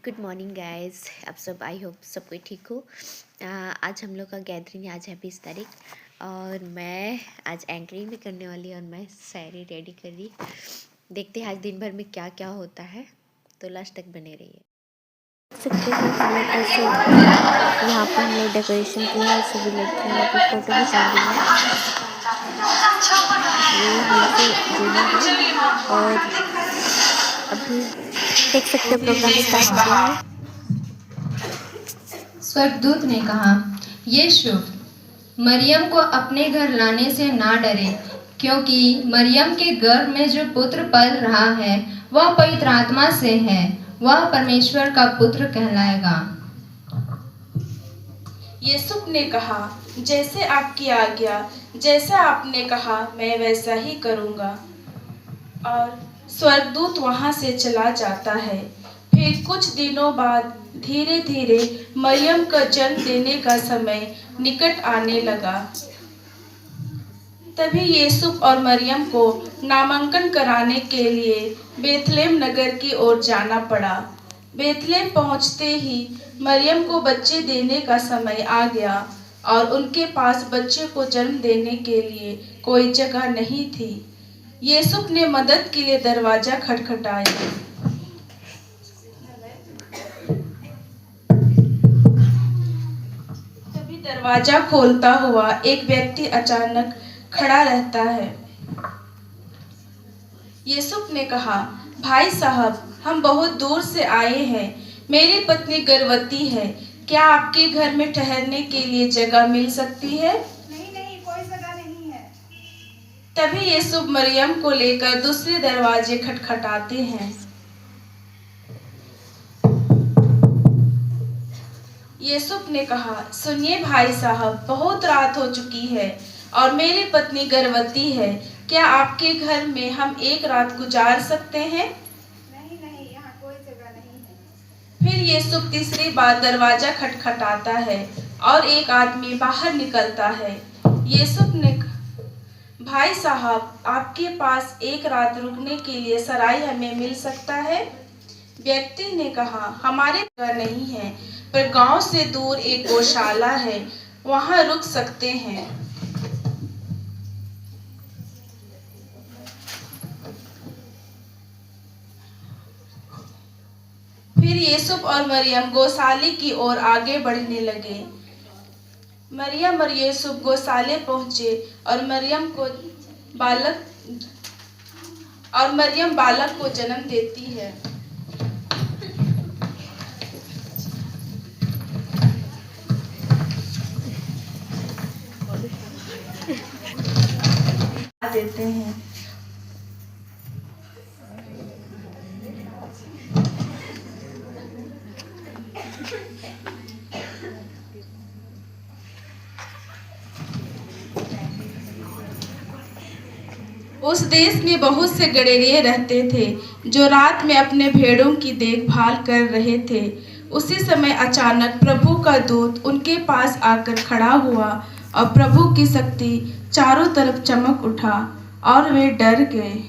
Good morning guys. आप सब, I hope सब कोई ठीक हो। आज हम लोग का गैदरिंग आज है 20 तारीख और मैं आज एंकरिंग भी करने वाली और मैं सारी रेडी कर रही। देखते हैं आज दिन भर में क्या क्या होता है, तो लास्ट तक बने रहिए। देख सकते हैं हम लोग कैसे यहाँ पर हम लोग डेकोरेशन किया है। सभी लड़कियों की फ़ोटो भी डाली है। ये हमसे जूनियर है और अभी देख सकते हैं प्रोग्राम स्टार्ट हो गया है। स्वर्गदूत ने कहा, यीशु मरियम को अपने घर लाने से ना डरे, क्योंकि मरियम के गर्भ में जो पुत्र पल रहा है वह पवित्र आत्मा से है। वह परमेश्वर का पुत्र कहलाएगा। यूसुफ ने कहा, जैसे आपकी आज्ञा, जैसा आपने कहा मैं वैसा ही करूँगा। और स्वर्गदूत वहाँ से चला जाता है। फिर कुछ दिनों बाद धीरे धीरे मरियम का जन्म देने का समय निकट आने लगा। तभी यूसुफ और मरियम को नामांकन कराने के लिए बेथलेम नगर की ओर जाना पड़ा। बेथलेम पहुंचते ही मरियम को बच्चे देने का समय आ गया और उनके पास बच्चे को जन्म देने के लिए कोई जगह नहीं थी। यूसुफ ने मदद के लिए दरवाजा खटखटाया। तभी दरवाजा खोलता हुआ एक व्यक्ति अचानक खड़ा रहता है। यूसुफ ने कहा, भाई साहब, हम बहुत दूर से आए हैं। मेरी पत्नी गर्भवती है। क्या आपके घर में ठहरने के लिए जगह मिल सकती है? नहीं, कोई जगह नहीं है। तभी यूसुफ मरियम को लेकर दूसरे दरवाजे खटखटाते हैं। यूसुफ ने कहा, सुनिए भाई साहब, बहुत रात हो चुकी है और मेरी पत्नी गर्भवती है। क्या आपके घर में हम एक रात गुजार सकते हैं? नहीं, यहाँ कोई जगह नहीं है। फिर यूसुफ तीसरी बार दरवाजा खटखटाता है और एक आदमी बाहर निकलता है। यूसुफ ने कहा, भाई साहब, आपके पास एक रात रुकने के लिए सराय हमें मिल सकता है? व्यक्ति ने कहा, हमारे घर नहीं है, पर गांव से दूर एक गौशाला है, वहां रुक सकते हैं। फिर यूसुफ और मरियम गौशाले की ओर आगे बढ़ने लगे। मरियम और यूसुफ गौशाले पहुंचे और मरियम बालक को जन्म देती है। देते हैं। उस देश में बहुत से गड़ेरिये रहते थे जो रात में अपने भेड़ों की देखभाल कर रहे थे। उसी समय अचानक प्रभु का दूत उनके पास आकर खड़ा हुआ और प्रभु की शक्ति चारों तरफ चमक उठा और वे डर गए।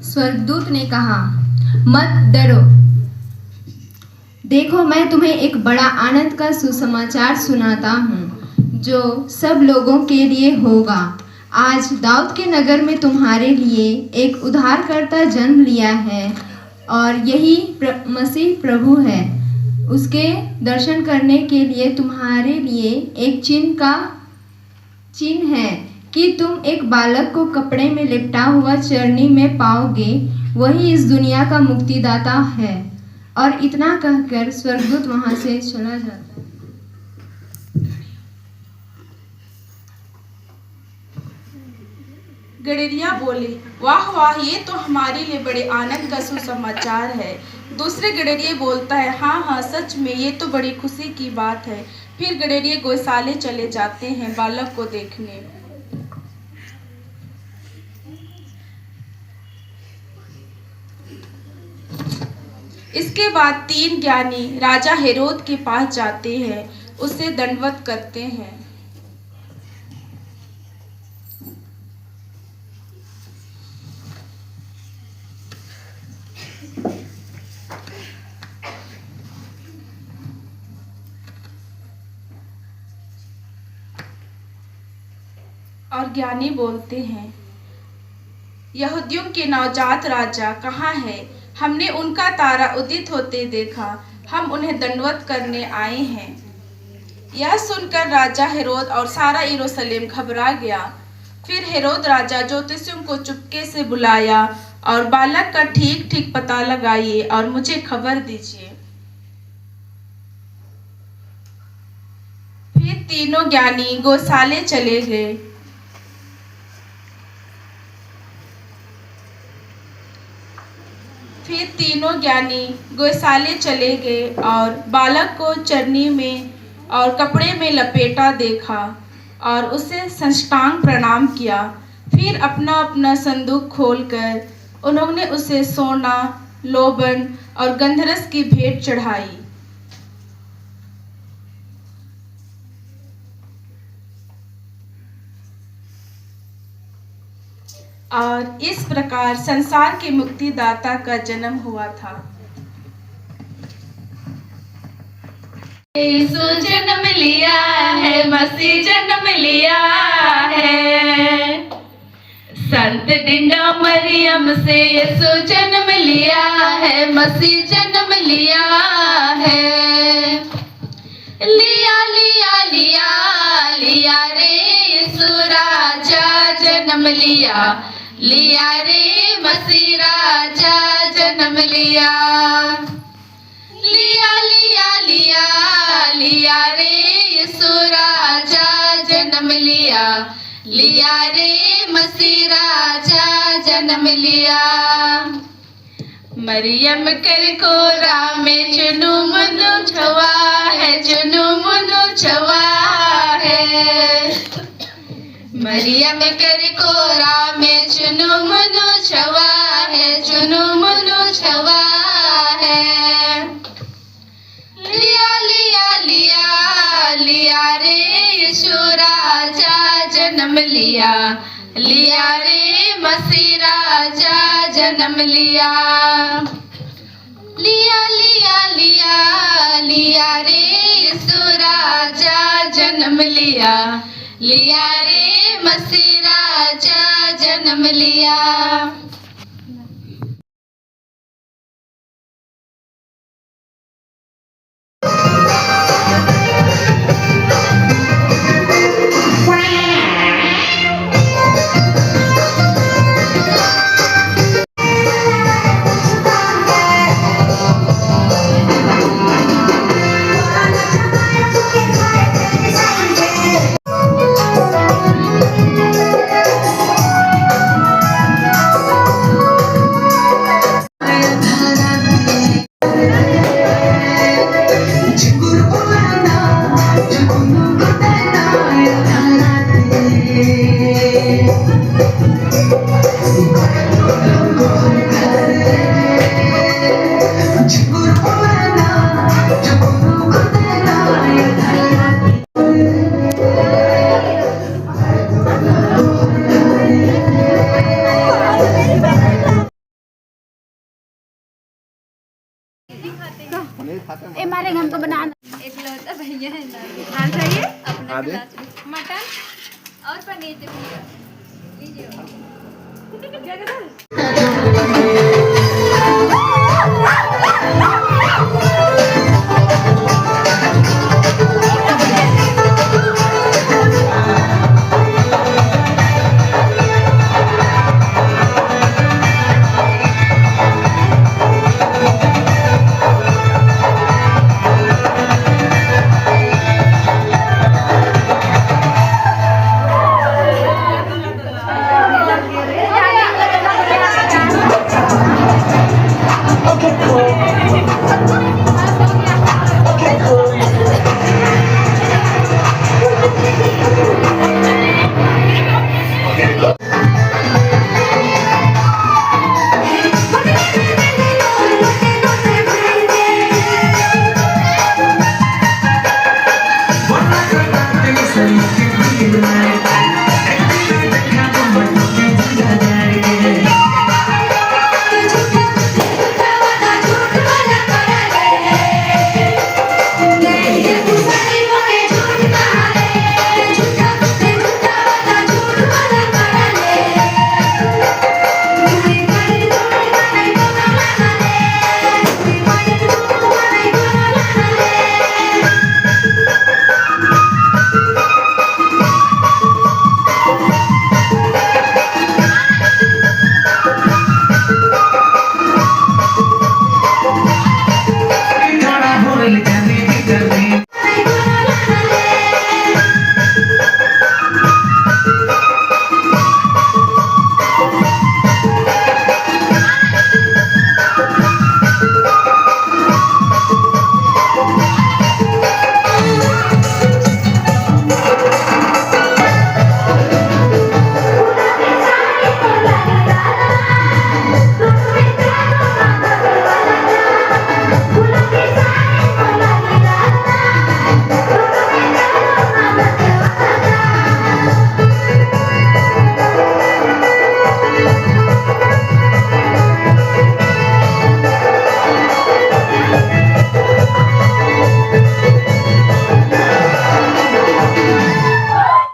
स्वर्गदूत ने कहा, मत डरो। देखो, मैं तुम्हें एक बड़ा आनंद का सुसमाचार सुनाता हूँ जो सब लोगों के लिए होगा। आज दाऊद के नगर में तुम्हारे लिए एक उद्धारकर्ता जन्म लिया है और यही मसीह प्रभु है। उसके दर्शन करने के लिए तुम्हारे लिए एक चिन्ह है कि तुम एक बालक को कपड़े में लिपटा हुआ चरनी में पाओगे। वही इस दुनिया का मुक्तिदाता है। और इतना कहकर स्वर्गदूत वहां से चला जाता है। गड़ेरिया बोले, वाह वाह, ये तो हमारे लिए बड़े आनंद का सुसमाचार है। दूसरे गड़ेरिये बोलता है, हाँ हाँ, सच में ये तो बड़ी खुशी की बात है। फिर गड़ेरिये गौशाले चले जाते हैं बालक को देखने। इसके बाद 3 ज्ञानी राजा हेरोद के पास जाते हैं, उसे दंडवत करते हैं। और ज्ञानी बोलते हैं, यहूदियों के नवजात राजा कहाँ है? हमने उनका तारा उदित होते देखा, हम उन्हें दंडवत करने आए हैं। यह सुनकर राजा हेरोद और सारा यरूशलेम घबरा गया। फिर हेरोद राजा ज्योतिषियों को चुपके से बुलाया और बालक का ठीक ठीक पता लगाइए और मुझे खबर दीजिए। फिर तीनों ज्ञानी गौशाले चले गए। फिर तीनों ज्ञानी गौशाले चले गए और बालक को चरनी में और कपड़े में लपेटा देखा और उसे साष्टांग प्रणाम किया। फिर अपना अपना संदूक खोलकर उन्होंने उसे सोना, लोबन और गंधरस की भेंट चढ़ाई। और इस प्रकार संसार के मुक्तिदाता का जन्म हुआ था। यीशु जन्म लिया है, मसीह जन्म लिया है। संत डिंडा मरियम से यीशु जन्म लिया है, मसीह जन्म लिया है। लिया लिया लिया लिया रे यीशु राजा जन्म लिया, लिया रे मसीह राजा जन्म लिया। लिया लिया लिया लिया रे यीशु राजा जन्म लिया, लिया रे मसीह राजा जन्म लिया। मरियम कर कोरा में चुनु मुनु छवा है, चुनु मुनु छवा है। मरियम कर कोरा में चुनु मुनु छवा है, चुनु मुनु छवा है। लिया लिया लिया लिया रे यीशु राजा जन्म लिया, लिया रे मसीह राजा जन्म लिया। लिया लिया लिया लिया रे यीशु राजा जन्म लिया, लिया रे मसीह राजा जन्म लिया। हमारे हमको बनाना एक लौता भैया है दाल चाहिए अपना मटन और पनीर लीजिए।